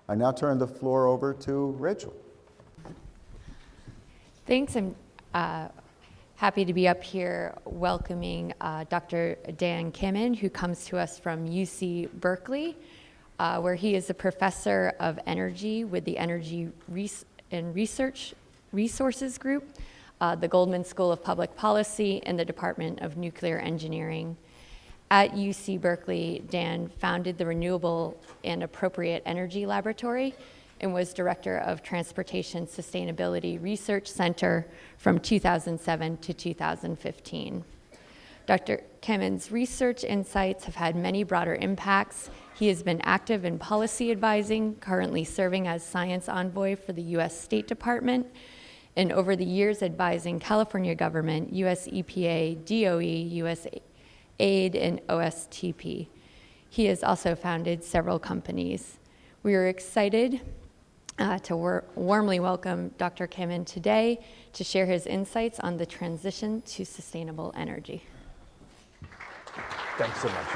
I now turn the floor over to Rachel. Thanks. I'm happy to be up here welcoming Dr. Dan Kammen, who comes to us from UC Berkeley, where he is a professor of energy with the Energy and Resources Group, the Goldman School of Public Policy, and the Department of Nuclear Engineering. At UC Berkeley, Dan founded the Renewable and Appropriate Energy Laboratory and was director of Transportation Sustainability Research Center from 2007 to 2015. Dr. Kammen's research insights have had many broader impacts. He has been active in policy advising, currently serving as science envoy for the U.S. State Department, and over the years advising California government, U.S. EPA, DOE, U.S. AID, and OSTP. He has also founded several companies. We are excited to warmly welcome Dr. Kammen today to share his insights on the transition to sustainable energy. Thanks so much.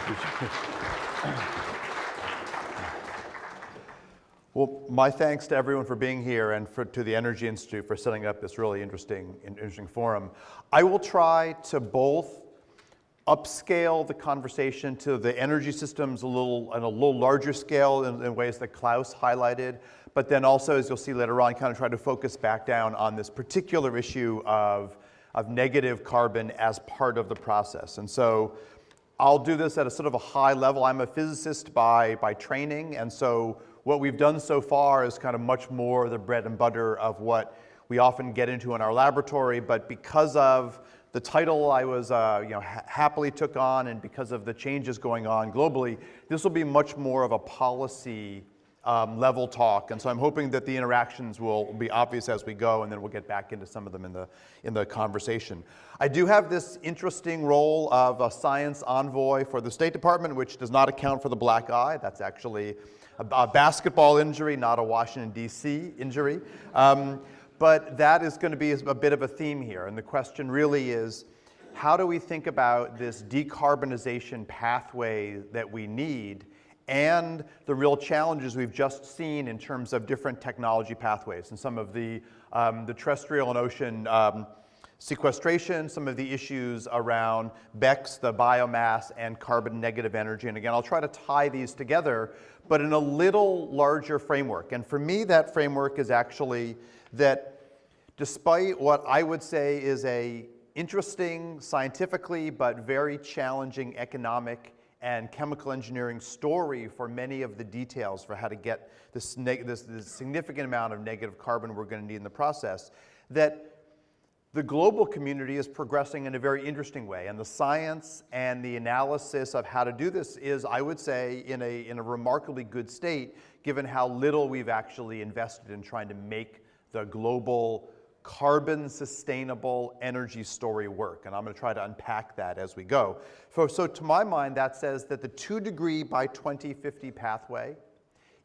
Well, my thanks to everyone for being here and to the Energy Institute for setting up this really interesting forum. I will try to both upscale the conversation to the energy systems on a little larger scale in ways that Klaus highlighted, but then also, as you'll see later on, kind of try to focus back down on this particular issue of negative carbon as part of the process. And so I'll do this at a sort of a high level. I'm a physicist by training, and so what we've done so far is kind of much more the bread and butter of what we often get into in our laboratory, but because of the title I was happily took on, and because of the changes going on globally, this will be much more of a policy level talk. And so I'm hoping that the interactions will be obvious as we go, and then we'll get back into some of them in the conversation. I do have this interesting role of a science envoy for the State Department, which does not account for the black eye. That's actually a basketball injury, not a Washington, D.C. injury. But that is going to be a bit of a theme here. And the question really is, how do we think about this decarbonization pathway that we need and the real challenges we've just seen in terms of different technology pathways and some of the terrestrial and ocean sequestration, some of the issues around BECCS, the biomass, and carbon negative energy. And again, I'll try to tie these together, but in a little larger framework. And for me, that framework is actually that despite what I would say is a interesting scientifically but very challenging economic and chemical engineering story for many of the details for how to get this significant amount of negative carbon we're going to need in the process, that the global community is progressing in a very interesting way. And the science and the analysis of how to do this is, I would say, in a remarkably good state, given how little we've actually invested in trying to make the global carbon sustainable energy story work. And I'm going to try to unpack that as we go. So to my mind, that says that the 2 degree by 2050 pathway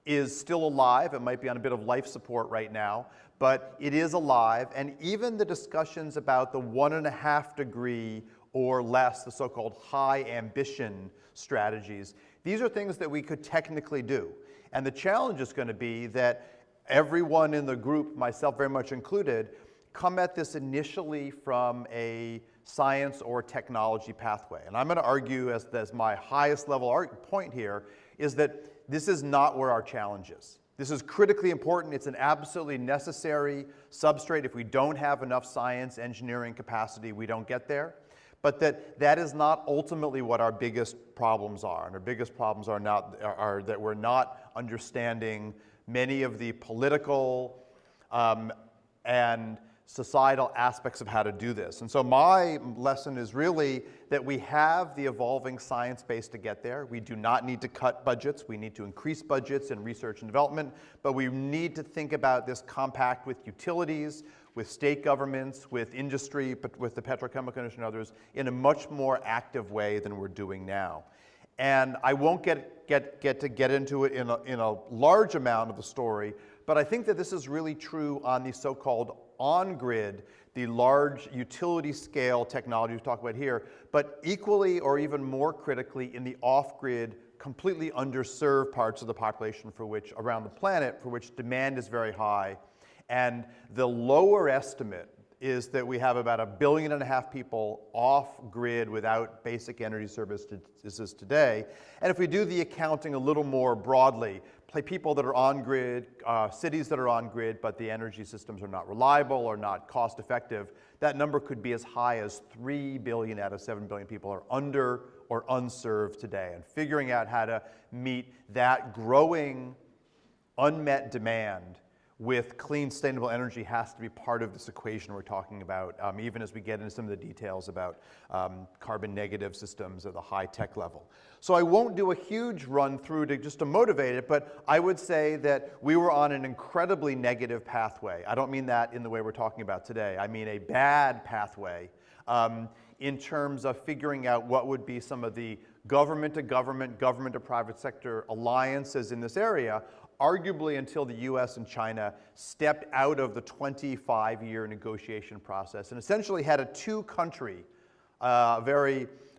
is still alive. It might be on a bit of life support right now, but it is alive. And even the discussions about the 1.5 degree or less, the so-called high ambition strategies, these are things that we could technically do. And the challenge is going to be that everyone in the group, myself very much included, come at this initially from a science or technology pathway. And I'm going to argue as my highest level point here is that this is not where our challenge is. This is critically important. It's an absolutely necessary substrate. If we don't have enough science, engineering capacity, we don't get there. But that is not ultimately what our biggest problems are. And our biggest problems are that we're not understanding many of the political and societal aspects of how to do this. And so my lesson is really that we have the evolving science base to get there. We do not need to cut budgets. We need to increase budgets in research and development, but we need to think about this compact with utilities, with state governments, with industry, but with the petrochemical industry and others in a much more active way than we're doing now. And I won't get into it in a large amount of the story, but I think that this is really true on the so-called on-grid, the large utility scale technology we talk about here, but equally or even more critically in the off-grid completely underserved parts of the population around the planet for which demand is very high. And the lower estimate is that we have about 1.5 billion people off grid without basic energy services today. And if we do the accounting a little more broadly, people that are on grid, cities that are on grid, but the energy systems are not reliable or not cost effective, that number could be as high as 3 billion out of 7 billion people are under or unserved today. And figuring out how to meet that growing unmet demand with clean, sustainable energy has to be part of this equation we're talking about, even as we get into some of the details about carbon negative systems at the high tech level. So I won't do a huge run through just to motivate it, but I would say that we were on an incredibly negative pathway. I don't mean that in the way we're talking about today. I mean a bad pathway in terms of figuring out what would be some of the government to government, government to private sector alliances in this area, arguably until the US and China stepped out of the 25-year negotiation process and essentially had a two-country, a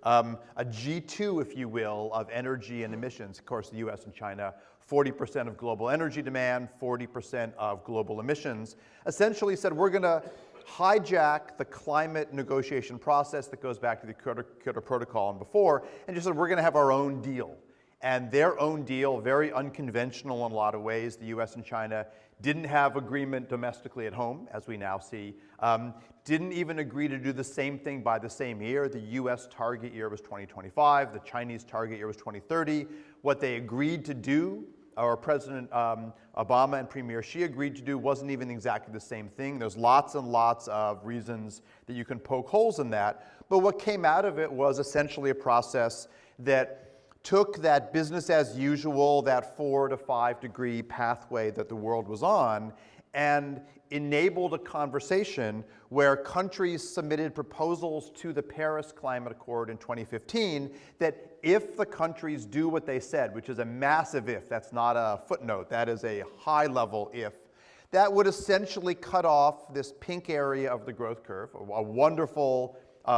G2, if you will, of energy and emissions. Of course, the US and China, 40% of global energy demand, 40% of global emissions, essentially said we're going to hijack the climate negotiation process that goes back to the Kyoto Protocol and before, and just said we're going to have our own deal. And their own deal, very unconventional in a lot of ways. The US and China didn't have agreement domestically at home, as we now see. Didn't even agree to do the same thing by the same year. The US target year was 2025. The Chinese target year was 2030. What they agreed to do, or President Obama and Premier Xi agreed to do, wasn't even exactly the same thing. There's lots and lots of reasons that you can poke holes in that. But what came out of it was essentially a process that took that business as usual, that 4 to 5 degree pathway that the world was on, and enabled a conversation where countries submitted proposals to the Paris Climate Accord in 2015 that if the countries do what they said, which is a massive if, that's not a footnote, that is a high level if, that would essentially cut off this pink area of the growth curve, a wonderful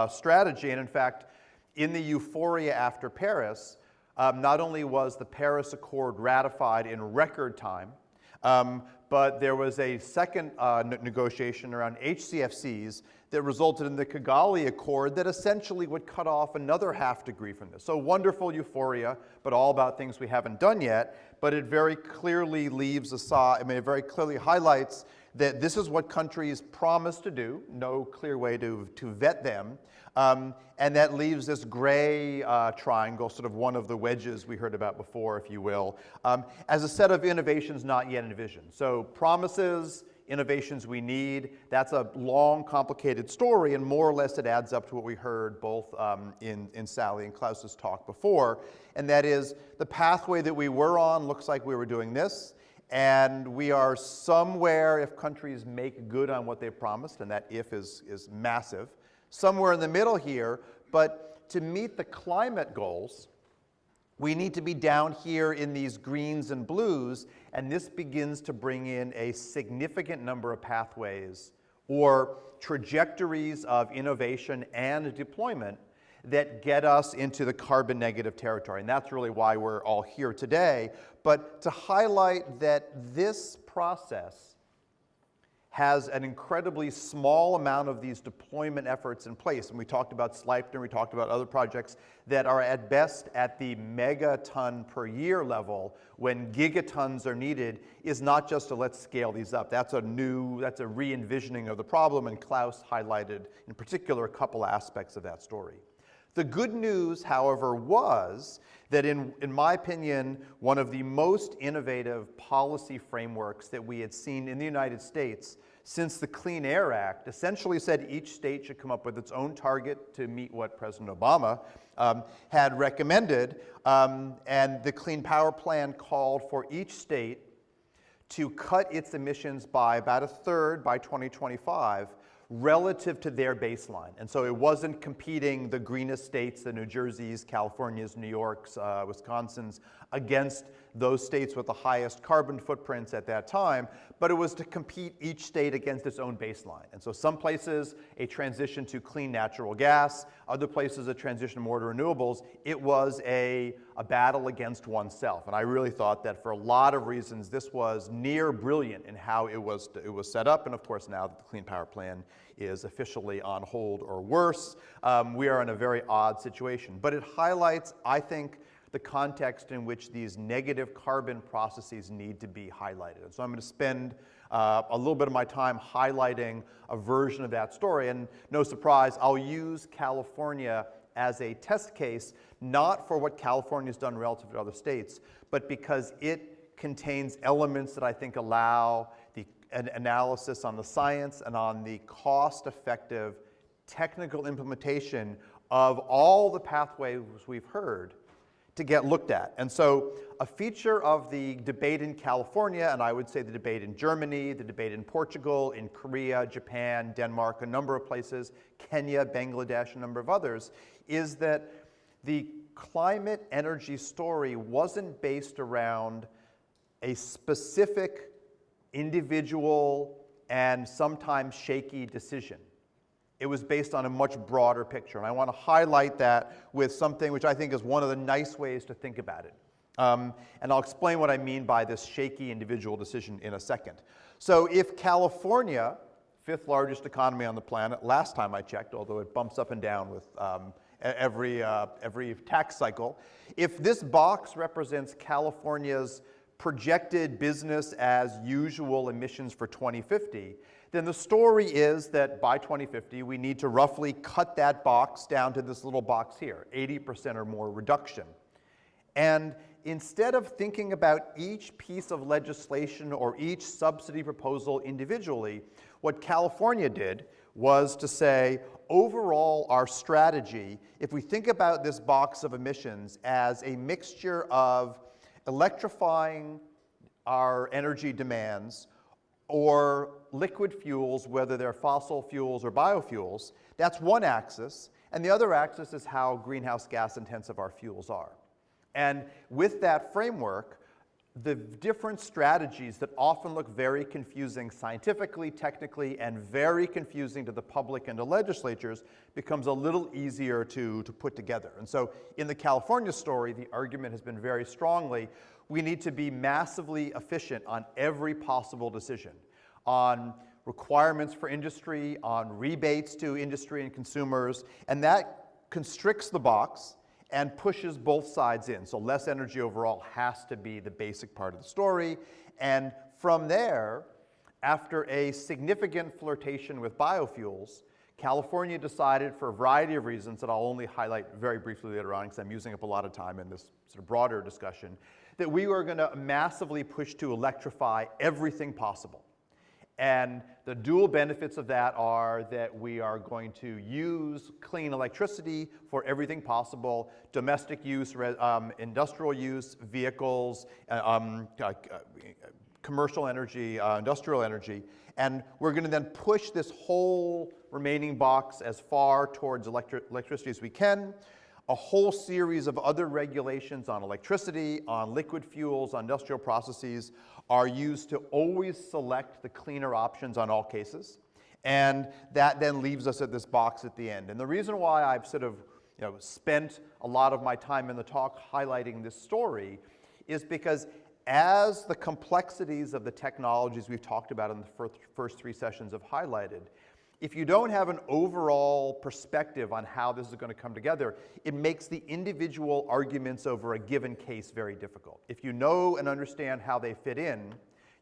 strategy. And in fact, in the euphoria after Paris, not only was the Paris Accord ratified in record time, but there was a second negotiation around HCFCs that resulted in the Kigali Accord that essentially would cut off another half degree from this. So wonderful euphoria, but all about things we haven't done yet. But it very clearly leaves aside, it very clearly highlights that this is what countries promise to do, no clear way to vet them. And that leaves this gray triangle, sort of one of the wedges we heard about before, if you will, as a set of innovations not yet envisioned. So promises, innovations we need, that's a long, complicated story, and more or less it adds up to what we heard both in Sally and Klaus's talk before, and that is the pathway that we were on looks like we were doing this, and we are somewhere, if countries make good on what they promised, and that if is massive, somewhere in the middle here, but to meet the climate goals, we need to be down here in these greens and blues, and this begins to bring in a significant number of pathways or trajectories of innovation and deployment that get us into the carbon negative territory. And that's really why we're all here today. But to highlight that this process has an incredibly small amount of these deployment efforts in place. And we talked about Sleipner, we talked about other projects that are at best at the megaton per year level when gigatons are needed, is not just a let's scale these up. That's a re-envisioning of the problem, and Klaus highlighted in particular a couple aspects of that story. The good news, however, was that in my opinion, one of the most innovative policy frameworks that we had seen in the United States since the Clean Air Act essentially said each state should come up with its own target to meet what President Obama had recommended, and the Clean Power Plan called for each state to cut its emissions by about 1/3 by 2025 relative to their baseline. And so it wasn't competing the greenest states, the New Jerseys, Californias, New Yorks, Wisconsins, against those states with the highest carbon footprints at that time, but it was to compete each state against its own baseline. And so some places, a transition to clean natural gas, other places, a transition more to renewables. It was a battle against oneself. And I really thought that for a lot of reasons, this was near brilliant in how it was set up. And of course, now that the Clean Power Plan is officially on hold or worse, we are in a very odd situation. But it highlights, I think, the context in which these negative carbon processes need to be highlighted. And so I'm going to spend a little bit of my time highlighting a version of that story. And no surprise, I'll use California as a test case, not for what California's done relative to other states, but because it contains elements that I think allow an analysis on the science and on the cost-effective technical implementation of all the pathways we've heard to get looked at. And so a feature of the debate in California, and I would say the debate in Germany, the debate in Portugal, in Korea, Japan, Denmark, a number of places, Kenya, Bangladesh, a number of others, is that the climate energy story wasn't based around a specific individual and sometimes shaky decision. It was based on a much broader picture. And I want to highlight that with something which I think is one of the nice ways to think about it. And I'll explain what I mean by this shaky individual decision in a second. So if California, fifth largest economy on the planet, last time I checked, although it bumps up and down with every tax cycle, if this box represents California's projected business as usual emissions for 2050, then the story is that by 2050, we need to roughly cut that box down to this little box here, 80% or more reduction. And instead of thinking about each piece of legislation or each subsidy proposal individually, what California did was to say, overall, our strategy, if we think about this box of emissions as a mixture of electrifying our energy demands or liquid fuels, whether they're fossil fuels or biofuels, that's one axis. And the other axis is how greenhouse gas intensive our fuels are. And with that framework, the different strategies that often look very confusing scientifically, technically, and very confusing to the public and to legislatures becomes a little easier to put together. And so in the California story, the argument has been very strongly, we need to be massively efficient on every possible decision, on requirements for industry, on rebates to industry and consumers, and that constricts the box and pushes both sides in. So less energy overall has to be the basic part of the story. And from there, after a significant flirtation with biofuels, California decided, for a variety of reasons that I'll only highlight very briefly later on because I'm using up a lot of time in this sort of broader discussion, that we were going to massively push to electrify everything possible. And the dual benefits of that are that we are going to use clean electricity for everything possible, domestic use, industrial use, vehicles, commercial energy, industrial energy. And we're going to then push this whole remaining box as far towards electricity as we can. A whole series of other regulations on electricity, on liquid fuels, on industrial processes are used to always select the cleaner options on all cases. And that then leaves us at this box at the end. And the reason why I've sort of spent a lot of my time in the talk highlighting this story is because as the complexities of the technologies we've talked about in the first three sessions have highlighted, if you don't have an overall perspective on how this is going to come together, it makes the individual arguments over a given case very difficult. If you know and understand how they fit in,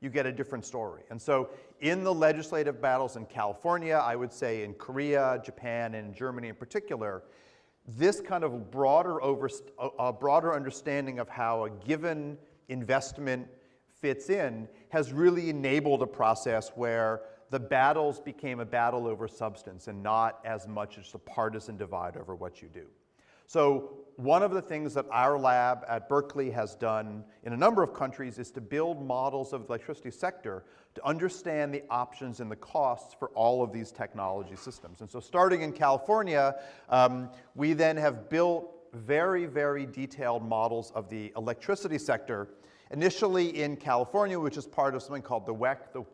you get a different story. And so in the legislative battles in California, I would say in Korea, Japan, and Germany in particular, this kind of broader understanding of how a given investment fits in has really enabled a process where the battles became a battle over substance and not as much as a partisan divide over what you do. So one of the things that our lab at Berkeley has done in a number of countries is to build models of the electricity sector to understand the options and the costs for all of these technology systems. And so starting in California, we then have built very, very detailed models of the electricity sector Initially in California, which is part of something called the WEC,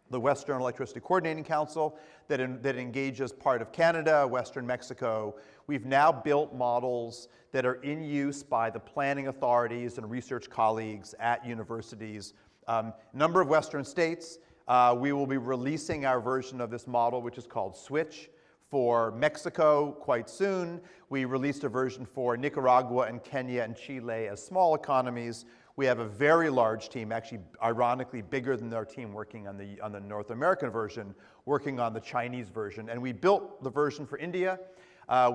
the Western Electricity Coordinating Council, that engages part of Canada, Western Mexico. We've now built models that are in use by the planning authorities and research colleagues at universities. Number of Western states. We will be releasing our version of this model, which is called Switch, for Mexico quite soon. We released a version for Nicaragua and Kenya and Chile as small economies. We have a very large team, actually ironically bigger than our team working on the North American version, working on the Chinese version. And we built the version for India.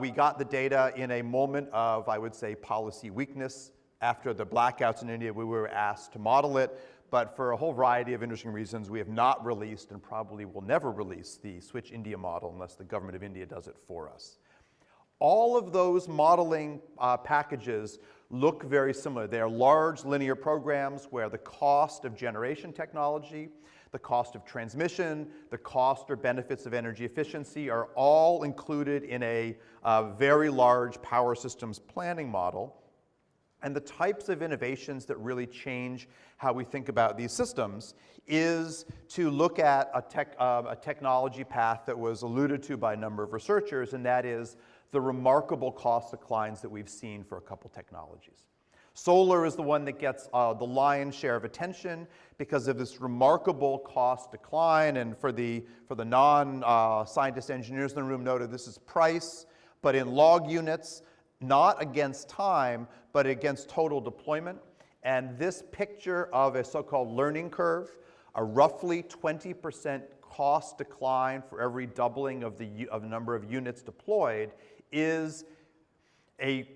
We got the data in a moment of, I would say, policy weakness. After the blackouts in India, we were asked to model it. But for a whole variety of interesting reasons, we have not released and probably will never release the Switch India model unless the government of India does it for us. All of those modeling packages look very similar. They are large linear programs where the cost of generation technology, the cost of transmission, the cost or benefits of energy efficiency are all included in a very large power systems planning model. And the types of innovations that really change how we think about these systems is to look at a technology path that was alluded to by a number of researchers, and that is the remarkable cost declines that we've seen for a couple technologies. Solar is the one that gets the lion's share of attention because of this remarkable cost decline, and for the non-scientist engineers in the room noted this is price, but in log units, not against time, but against total deployment. And this picture of a so-called learning curve, a roughly 20% cost decline for every doubling of the number of units deployed, is a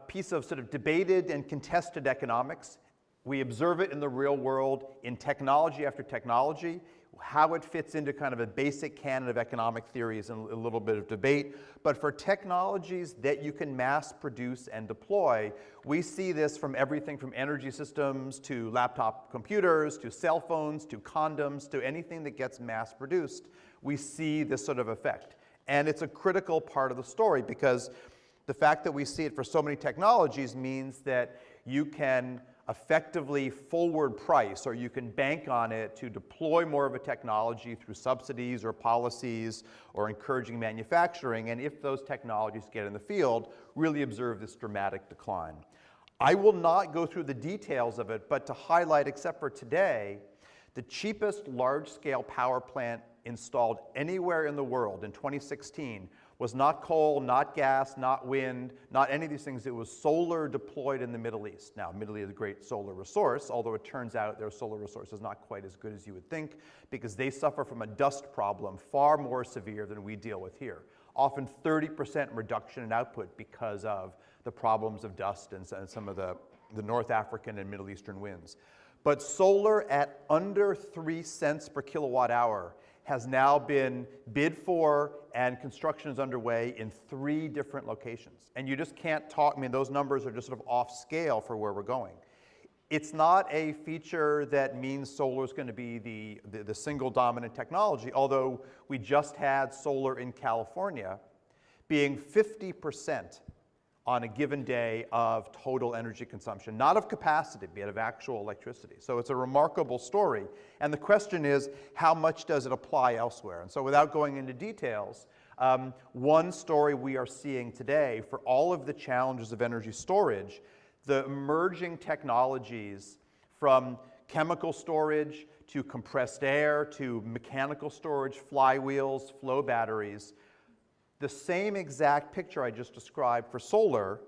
piece of sort of debated and contested economics. We observe it in the real world in technology after technology. How it fits into kind of a basic canon of economic theory is a little bit of debate. But for technologies that you can mass produce and deploy, we see this from everything from energy systems to laptop computers to cell phones to condoms to anything that gets mass produced. We see this sort of effect. And it's a critical part of the story because the fact that we see it for so many technologies means that you can effectively forward price, or you can bank on it to deploy more of a technology through subsidies or policies or encouraging manufacturing, and if those technologies get in the field, really observe this dramatic decline. I will not go through the details of it, but to highlight, except for today, the cheapest large-scale power plant installed anywhere in the world in 2016 was not coal, not gas, not wind, not any of these things. It was solar deployed in the Middle East. Now, Middle East is a great solar resource, although it turns out their solar resource is not quite as good as you would think because they suffer from a dust problem far more severe than we deal with here. Often 30% reduction in output because of the problems of dust and some of the North African and Middle Eastern winds. But solar at under 3 cents per kilowatt hour has now been bid for and construction is underway in 3 different locations. And you just can't talk, I mean, those numbers are just sort of off scale for where we're going. It's not a feature that means solar is going to be the single dominant technology, although we just had solar in California being 50% on a given day of total energy consumption, not of capacity, but of actual electricity. So it's a remarkable story. And the question is, how much does it apply elsewhere? And so without going into details, one story we are seeing today for all of the challenges of energy storage, the emerging technologies from chemical storage to compressed air to mechanical storage, flywheels, flow batteries, the same exact picture I just described for solar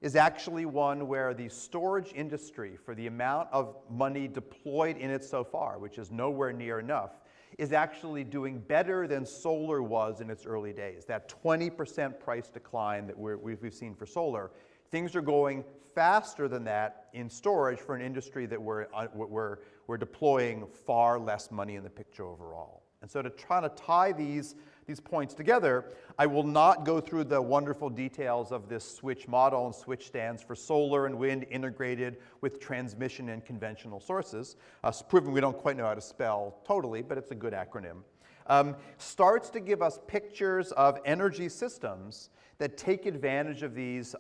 is actually one where the storage industry, for the amount of money deployed in it so far, which is nowhere near enough, is actually doing better than solar was in its early days. That 20% price decline that we've seen for solar, things are going faster than that in storage for an industry that we're deploying far less money in the picture overall. And so to try to tie these points together, I will not go through the wonderful details of this switch model, and switch stands for solar and wind integrated with transmission and conventional sources. It's proven we don't quite know how to spell totally, but it's a good acronym. starts to give us pictures of energy systems that take advantage of these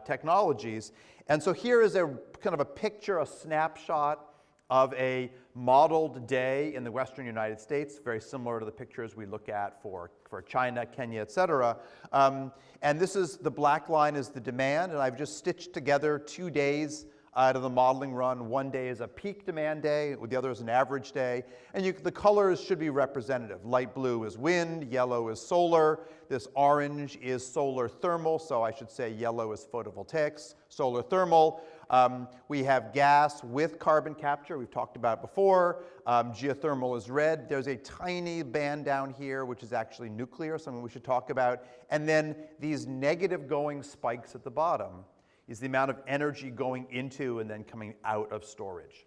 technologies. And so here is a kind of a picture, a snapshot of a modeled day in the Western United States, very similar to the pictures we look at for China, Kenya, et cetera. And this is, the black line is the demand, and I've just stitched together 2 days out of the modeling run. One day is a peak demand day, the other is an average day. And the colors should be representative. Light blue is wind, yellow is solar, this orange is solar thermal, so I should say yellow is photovoltaics, solar thermal. We have gas with carbon capture, we've talked about it before. Geothermal is red. There's a tiny band down here, which is actually nuclear, something we should talk about. And then these negative going spikes at the bottom is the amount of energy going into and then coming out of storage.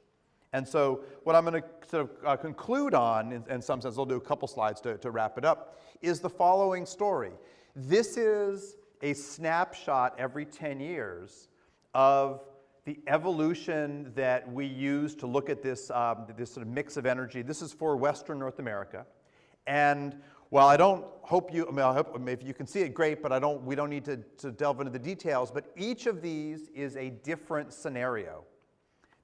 And so what I'm going to sort of conclude on, in some sense, I'll do a couple slides to wrap it up, is the following story. This is a snapshot every 10 years of the evolution that we use to look at this, this sort of mix of energy. This is for Western North America. And while I don't hope you, I hope if you can see it, great, but we don't need to delve into the details, but each of these is a different scenario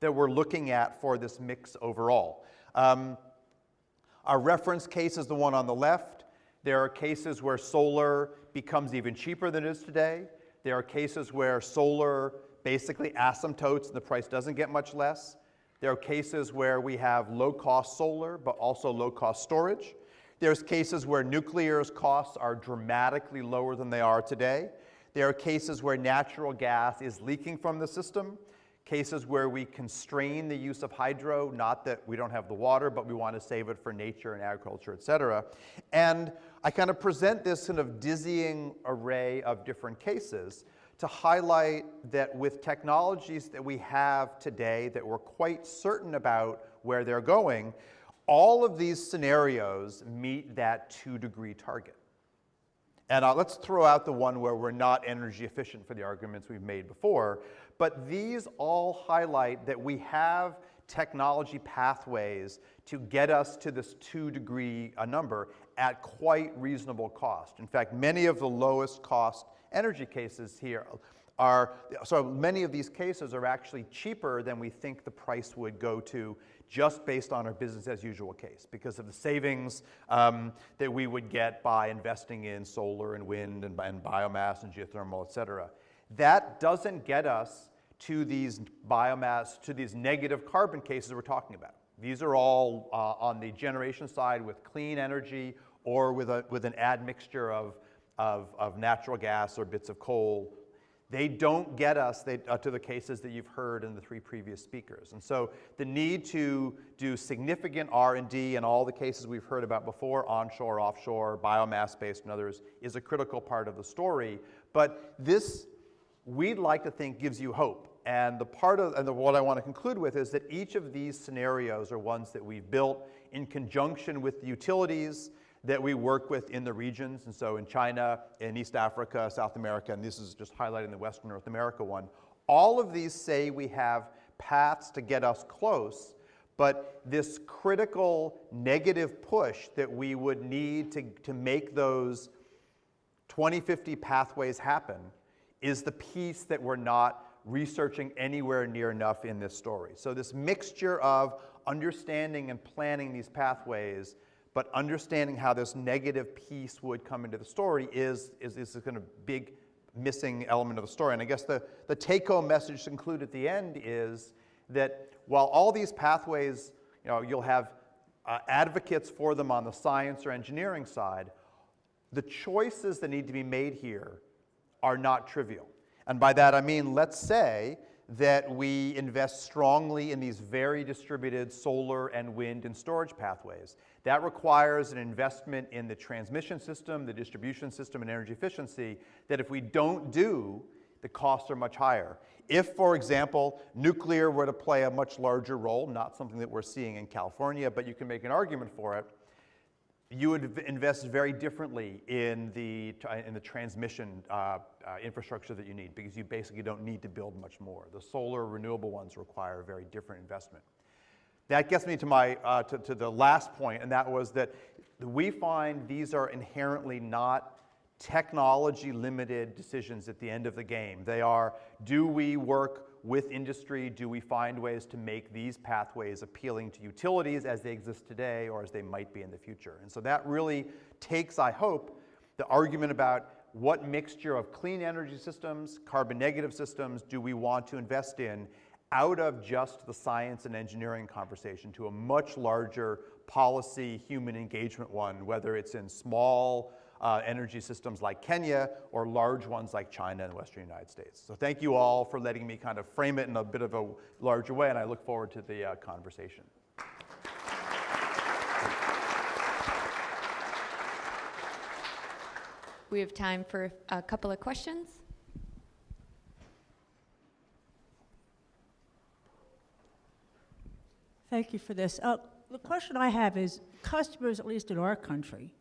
that we're looking at for this mix overall. Our reference case is the one on the left. There are cases where solar becomes even cheaper than it is today. There are cases where solar basically asymptotes and the price doesn't get much less. There are cases where we have low-cost solar, but also low-cost storage. There's cases where nuclear's costs are dramatically lower than they are today. There are cases where natural gas is leaking from the system, cases where we constrain the use of hydro, not that we don't have the water, but we want to save it for nature and agriculture, et cetera. And I kind of present this kind of dizzying array of different cases to highlight that with technologies that we have today that we're quite certain about where they're going, all of these scenarios meet that 2-degree target. And let's throw out the one where we're not energy efficient for the arguments we've made before, but these all highlight that we have technology pathways to get us to this 2-degree number at quite reasonable cost. In fact, many of the lowest cost energy cases here so many of these cases are actually cheaper than we think the price would go to just based on our business as usual case because of the savings that we would get by investing in solar and wind and biomass and geothermal, et cetera. That doesn't get us to these biomass, to these negative carbon cases we're talking about. These are all on the generation side with clean energy or with an admixture of natural gas or bits of coal. They don't get us to the cases that you've heard in the 3 previous speakers. And so the need to do significant R&D in all the cases we've heard about before, onshore, offshore, biomass-based and others, is a critical part of the story. But this, we'd like to think, gives you hope. And what I want to conclude with is that each of these scenarios are ones that we've built in conjunction with the utilities that we work with in the regions, and so in China, in East Africa, South America, and this is just highlighting the Western North America one. All of these say we have paths to get us close, but this critical negative push that we would need to make those 2050 pathways happen is the piece that we're not researching anywhere near enough in this story. So this mixture of understanding and planning these pathways but understanding how this negative piece would come into the story is a kind of big missing element of the story. And I guess the take-home message to conclude at the end is that while all these pathways, you'll have advocates for them on the science or engineering side, the choices that need to be made here are not trivial. And by that I mean, let's say that we invest strongly in these very distributed solar and wind and storage pathways. That requires an investment in the transmission system, the distribution system, and energy efficiency that if we don't do, the costs are much higher. If, for example, nuclear were to play a much larger role, not something that we're seeing in California, but you can make an argument for it, you would invest very differently in the transmission infrastructure that you need because you basically don't need to build much more. The solar renewable ones require a very different investment. That gets me to my to the last point, and that was that we find these are inherently not technology-limited decisions at the end of the game. They are, do we work with industry? Do we find ways to make these pathways appealing to utilities as they exist today or as they might be in the future? And so that really takes, I hope, the argument about what mixture of clean energy systems, carbon negative systems do we want to invest in out of just the science and engineering conversation to a much larger policy, human engagement one, whether it's in small energy systems like Kenya or large ones like China and the Western United States. So thank you all for letting me kind of frame it in a bit of a larger way, and I look forward to the conversation. We have time for a couple of questions. Thank you for this. The question I have is, customers, at least in our country,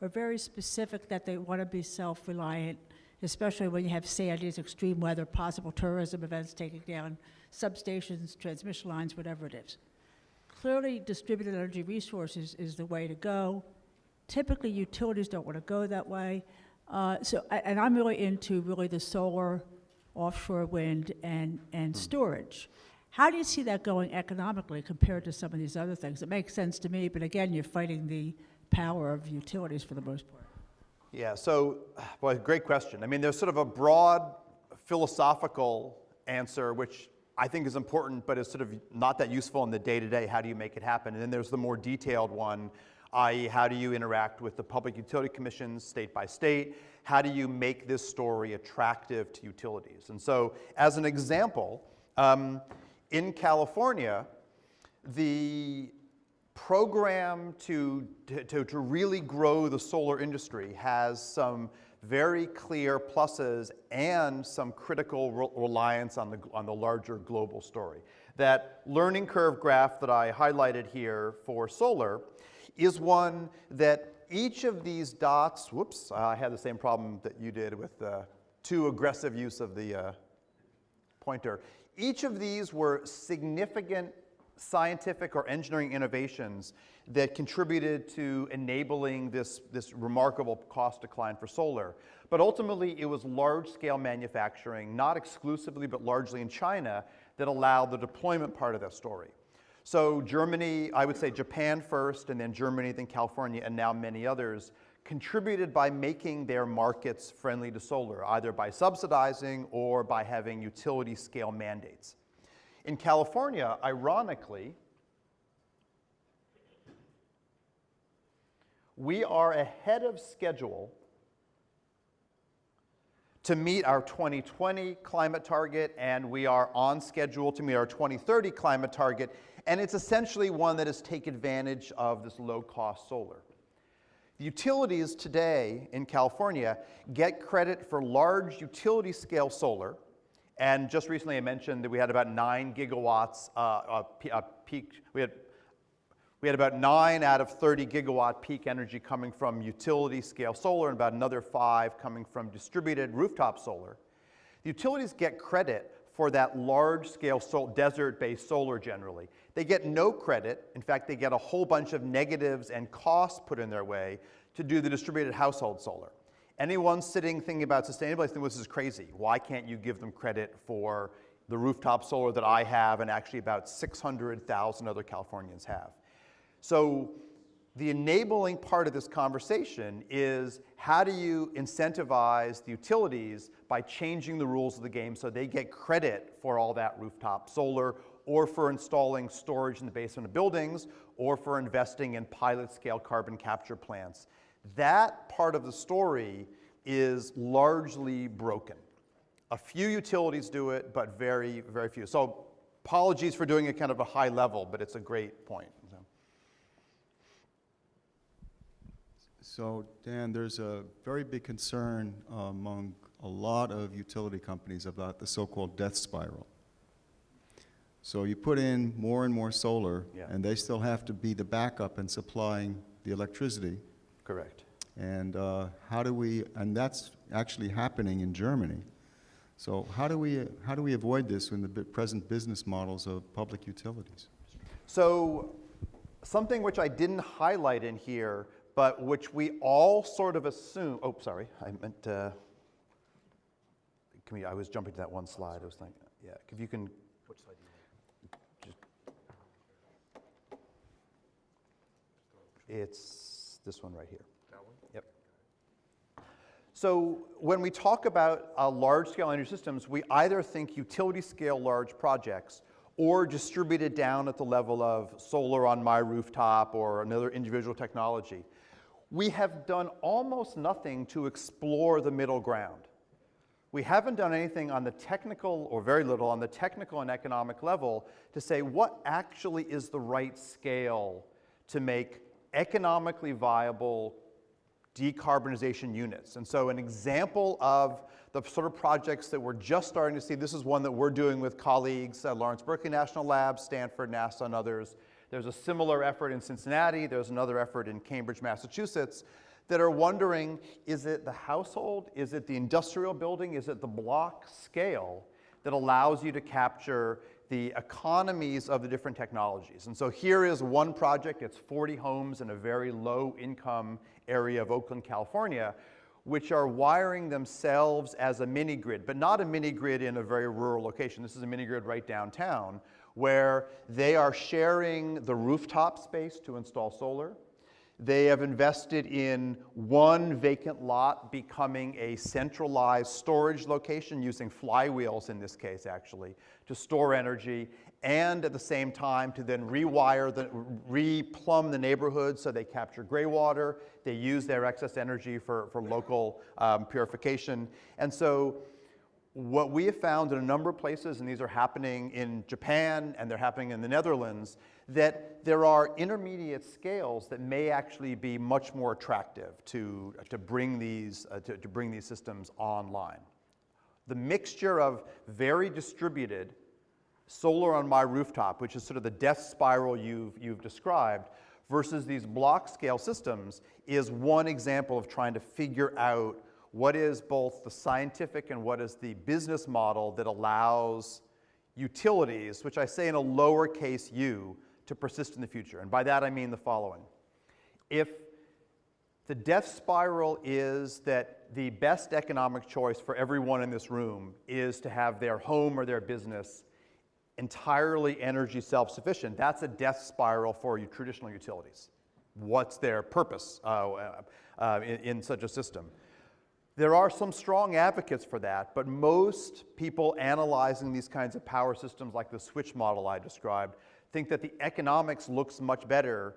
are very specific that they want to be self-reliant, especially when you have, say, these extreme weather, possible tourism events taking down substations, transmission lines, whatever it is. Clearly, distributed energy resources is the way to go. Typically, utilities don't want to go that way. And I'm really into the solar, offshore wind, and storage. How do you see that going economically compared to some of these other things? It makes sense to me, but again, you're fighting the power of utilities for the most part. Yeah, so, well, great question. I mean, there's sort of a broad philosophical answer, which I think is important, but is sort of not that useful in the day-to-day. How do you make it happen? And then there's the more detailed one, i.e., how do you interact with the public utility commissions state by state? How do you make this story attractive to utilities? And so, as an example, in California, the program to really grow the solar industry has some very clear pluses and some critical reliance on the larger global story. That learning curve graph that I highlighted here for solar is one that each of these dots, whoops, I had the same problem that you did with the too aggressive use of the pointer. Each of these were significant scientific or engineering innovations that contributed to enabling this remarkable cost decline for solar. But ultimately, it was large-scale manufacturing, not exclusively, but largely in China, that allowed the deployment part of that story. So Germany, I would say Japan first, and then Germany, then California, and now many others, contributed by making their markets friendly to solar, either by subsidizing or by having utility scale mandates. In California, ironically, we are ahead of schedule to meet our 2020 climate target, and we are on schedule to meet our 2030 climate target, and it's essentially one that has taken advantage of this low-cost solar. The utilities today in California get credit for large utility-scale solar. And just recently I mentioned that we had about 9 gigawatts peak. We had about 9 out of 30 gigawatt peak energy coming from utility scale solar and about another 5 coming from distributed rooftop solar. The utilities get credit for that large scale desert-based solar generally. They get no credit. In fact, they get a whole bunch of negatives and costs put in their way to do the distributed household solar. Anyone thinking about sustainability, think this is crazy. Why can't you give them credit for the rooftop solar that I have and actually about 600,000 other Californians have? So the enabling part of this conversation is how do you incentivize the utilities by changing the rules of the game so they get credit for all that rooftop solar or for installing storage in the basement of buildings or for investing in pilot scale carbon capture plants. That part of the story is largely broken. A few utilities do it, but very, very few. So apologies for doing it kind of a high level, but it's a great point. So Dan, there's a very big concern among a lot of utility companies about the so-called death spiral. So you put in more and more solar, and they still have to be the backup in supplying the electricity. Correct. And and that's actually happening in Germany. So how do we avoid this in the present business models of public utilities? So something which I didn't highlight in here, but which we all sort of assume, oh, sorry, I meant, I was jumping to that one slide. I was thinking, yeah, if you can. Which slide do you want? It's this one right here. That one? Yep. So when we talk about large-scale energy systems, we either think utility-scale large projects or distributed down at the level of solar on my rooftop or another individual technology. We have done almost nothing to explore the middle ground. We haven't done anything on the technical, or very little, on the technical and economic level to say what actually is the right scale to make economically viable decarbonization units. And so an example of the sort of projects that we're just starting to see, this is one that we're doing with colleagues at Lawrence Berkeley National Labs, Stanford, NASA, and others. There's a similar effort in Cincinnati. There's another effort in Cambridge, Massachusetts, that are wondering, is it the household, is it the industrial building, is it the block scale that allows you to capture the economies of the different technologies? And so here is one project. It's 40 homes in a very low income area of Oakland, California, which are wiring themselves as a mini grid, but not a mini grid in a very rural location. This is a mini grid right downtown, where they are sharing the rooftop space to install solar. They have invested in one vacant lot becoming a centralized storage location using flywheels in this case actually to store energy, and at the same time to then replumb the neighborhood so they capture gray water. They use their excess energy for local purification. And so what we have found in a number of places, and these are happening in Japan and they're happening in the Netherlands, that there are intermediate scales that may actually be much more attractive to bring these systems online. The mixture of very distributed solar on my rooftop, which is sort of the death spiral you've described, versus these block scale systems is one example of trying to figure out what is both the scientific and what is the business model that allows utilities, which I say in a lowercase u, to persist in the future. And by that I mean the following. If the death spiral is that the best economic choice for everyone in this room is to have their home or their business entirely energy self-sufficient, that's a death spiral for traditional utilities. What's their purpose in such a system? There are some strong advocates for that, but most people analyzing these kinds of power systems like the switch model I described think that the economics looks much better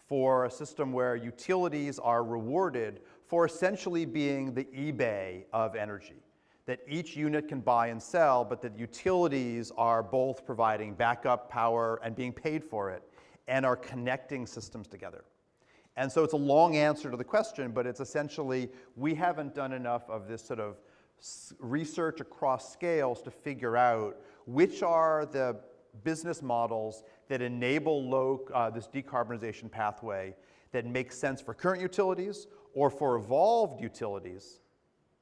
for a system where utilities are rewarded for essentially being the eBay of energy. That each unit can buy and sell, but that utilities are both providing backup power and being paid for it, and are connecting systems together. And so it's a long answer to the question, but it's essentially, we haven't done enough of this sort of research across scales to figure out which are the business models that enable this decarbonization pathway that makes sense for current utilities or for evolved utilities,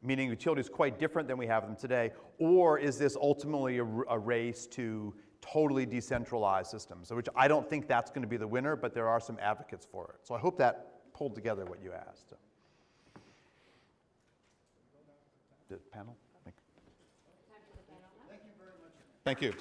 meaning utilities quite different than we have them today, or is this ultimately a race to totally decentralized systems, which I don't think that's going to be the winner, but there are some advocates for it. So I hope that pulled together what you asked. The panel? Thank you very much. Thank you.